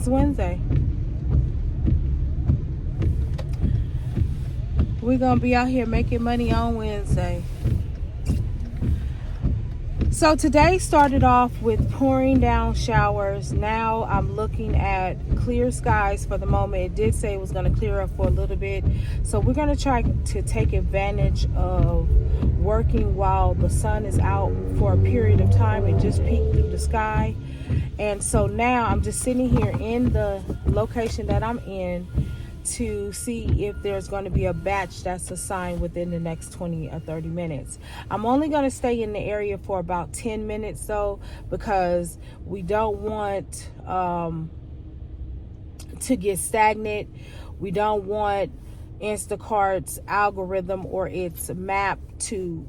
It's Wednesday. We're going to be out here making money on Wednesday. So today started off with pouring down showers. Now I'm looking at clear skies for the moment. It did say it was going to clear up for a little bit. So we're going to try to take advantage of working while the sun is out for a period of time and just peek through the sky. And so now I'm just sitting here in the location that I'm in to see if there's going to be a batch that's assigned within the next 20 or 30 minutes. I'm only going to stay in the area for about 10 minutes though, because we don't want to get stagnant. We don't want Instacart's algorithm or its map to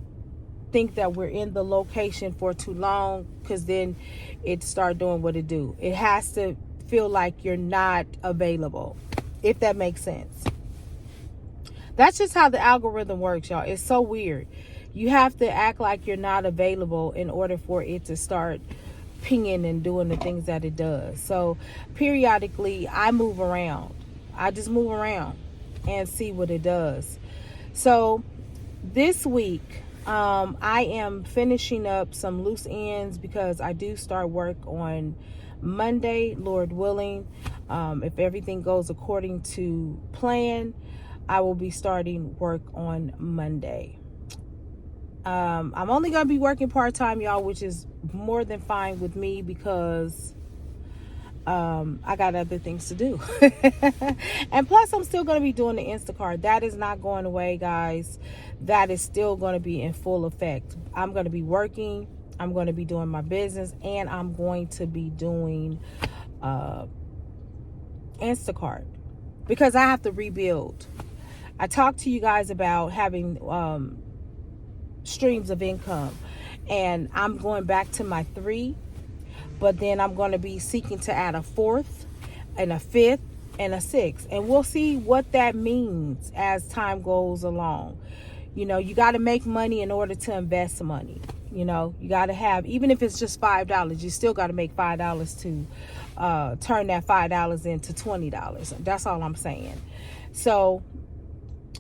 think that we're in the location for too long, because then it start doing what it do. It has to feel like you're not available, if that makes sense. That's just how the algorithm works, y'all. It's so weird. You have to act like you're not available in order for it to start pinging and doing the things that it does. So periodically I move around. I just move around and see what it does. So this week I am finishing up some loose ends because I do start work on Monday, Lord willing. If everything goes according to plan, I will be starting work on Monday. I'm only going to be working part-time, y'all, which is more than fine with me because I got other things to do. And plus, I'm still going to be doing the Instacart. That is not going away, guys. That is still going to be in full effect. I'm going to be working. I'm going to be doing my business, and I'm going to be doing Instacart because I have to rebuild. I talked to you guys about having streams of income, and I'm going back to my 3, but then I'm going to be seeking to add a 4th and a 5th and a 6th, and we'll see what that means as time goes along. You know, you got to make money in order to invest money. You know, you got to have, even if it's just $5, you still got to make $5 to turn that $5 into $20. That's all I'm saying. So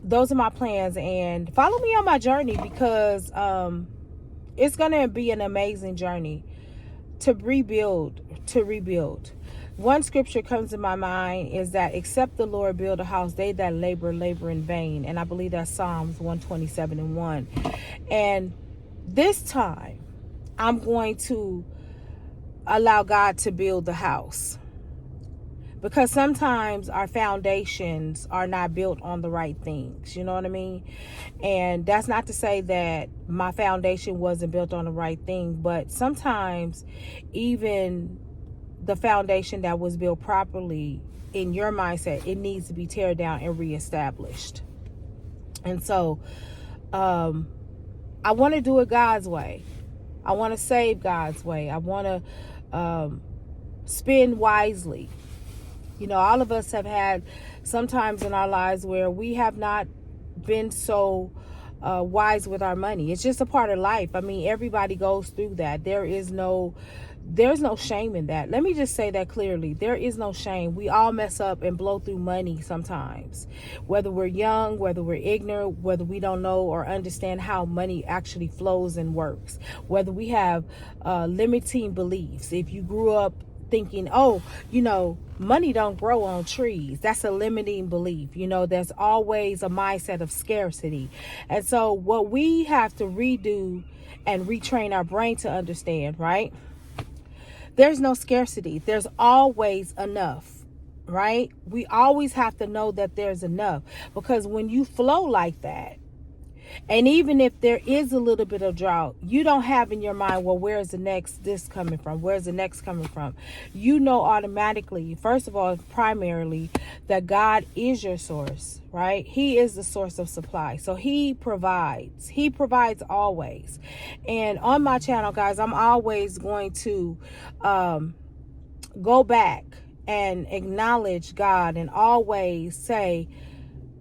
those are my plans, and follow me on my journey because it's going to be an amazing journey to rebuild. One scripture comes to my mind is that except the Lord build a house, they that labor in vain. And I believe that's Psalms 127:1. And this time I'm going to allow God to build the house, because sometimes our foundations are not built on the right things. You know what I mean? And that's not to say that my foundation wasn't built on the right thing, but sometimes even the foundation that was built properly in your mindset, it needs to be teared down and reestablished. And so I want to do it God's way. I want to save God's way. I want to spend wisely. You know, all of us have had sometimes in our lives where we have not been so wise with our money. It's just a part of life. I mean, everybody goes through that. There's no shame in that. Let me just say that clearly. There is no shame. We all mess up and blow through money sometimes. Whether we're young, whether we're ignorant, whether we don't know or understand how money actually flows and works. Whether we have limiting beliefs. If you grew up thinking, oh, you know, money don't grow on trees. That's a limiting belief. You know, there's always a mindset of scarcity. And so what we have to redo and retrain our brain to understand, right? There's no scarcity. There's always enough, right? We always have to know that there's enough, because when you flow like that, and even if there is a little bit of drought, you don't have in your mind, well, where's the next this coming from? Where's the next coming from? You know automatically, first of all, primarily, that God is your source, right? He is the source of supply. So he provides. He provides always. And on my channel, guys, I'm always going to go back and acknowledge God and always say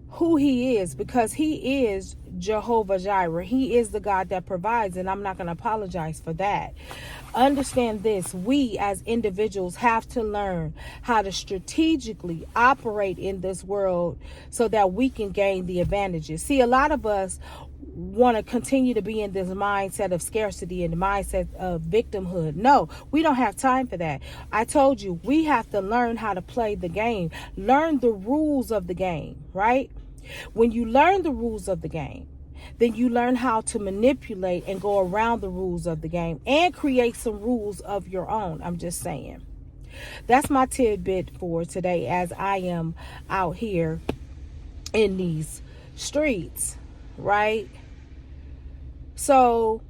who he is, because he is Jehovah Jireh. He is the God that provides, and I'm not going to apologize for that. Understand this: we as individuals have to learn how to strategically operate in this world so that we can gain the advantages. See, a lot of us want to continue to be in this mindset of scarcity and the mindset of victimhood. No, we don't have time for that. I told you, we have to learn how to play the game, learn the rules of the game, right? When you learn the rules of the game, then you learn how to manipulate and go around the rules of the game and create some rules of your own. I'm just saying. That's my tidbit for today as I am out here in these streets, right? So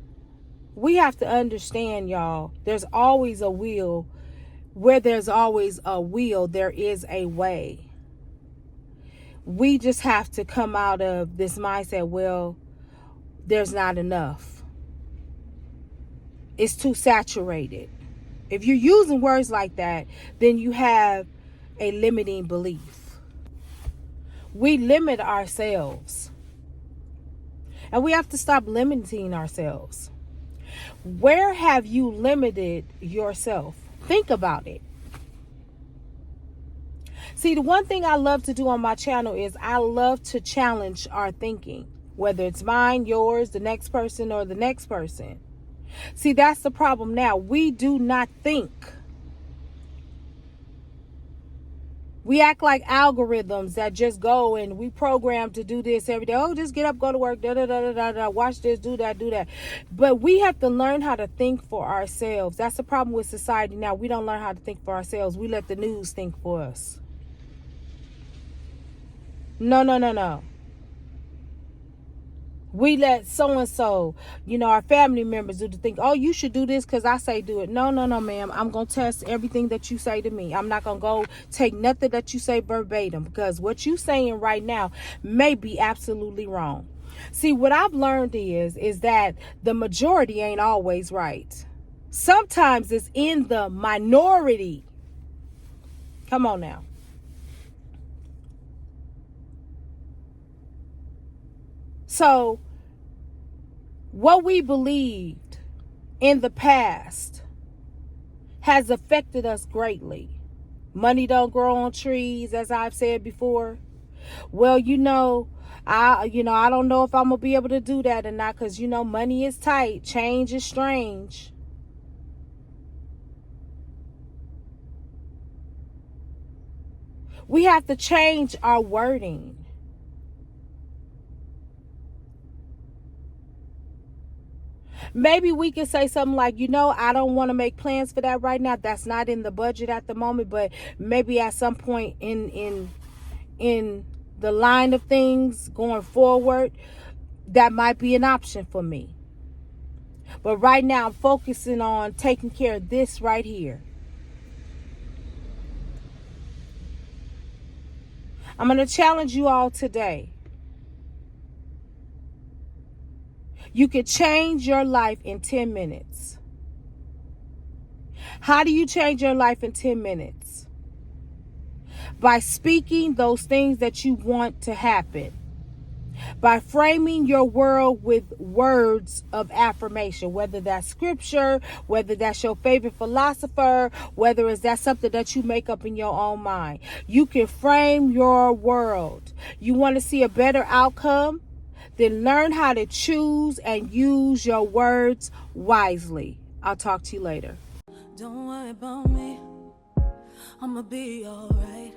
we have to understand, y'all, there's always a will. Where there's always a will, there is a way. We just have to come out of this mindset, well, there's not enough. It's too saturated. If you're using words like that, then you have a limiting belief. We limit ourselves. And we have to stop limiting ourselves. Where have you limited yourself? Think about it. See, the one thing I love to do on my channel is I love to challenge our thinking, whether it's mine, yours, the next person, or the next person. See, that's the problem now. We do not think. We act like algorithms that just go and we program to do this every day. Oh, just get up, go to work, watch this, do that, do that. But we have to learn how to think for ourselves. That's the problem with society now. We don't learn how to think for ourselves. We let the news think for us. No. We let so-and-so, our family members do the thing. Oh, you should do this because I say do it. No, ma'am. I'm going to test everything that you say to me. I'm not going to go take nothing that you say verbatim, because what you saying right now may be absolutely wrong. See, what I've learned is that the majority ain't always right. Sometimes it's in the minority. Come on now. So, what we believed in the past has affected us greatly. Money don't grow on trees, as I've said before. Well, I don't know if I'm gonna be able to do that or not, because money is tight, change is strange. We have to change our wording. Maybe we can say something like, I don't want to make plans for that right now. That's not in the budget at the moment, but maybe at some point in the line of things going forward, that might be an option for me. But right now I'm focusing on taking care of this right here. I'm going to challenge you all today. You could change your life in 10 minutes. How do you change your life in 10 minutes? By speaking those things that you want to happen. By framing your world with words of affirmation, whether that's scripture, whether that's your favorite philosopher, whether it's that's something that you make up in your own mind. You can frame your world. You want to see a better outcome? Then learn how to choose and use your words wisely. I'll talk to you later. Don't worry about me. I'ma be alright.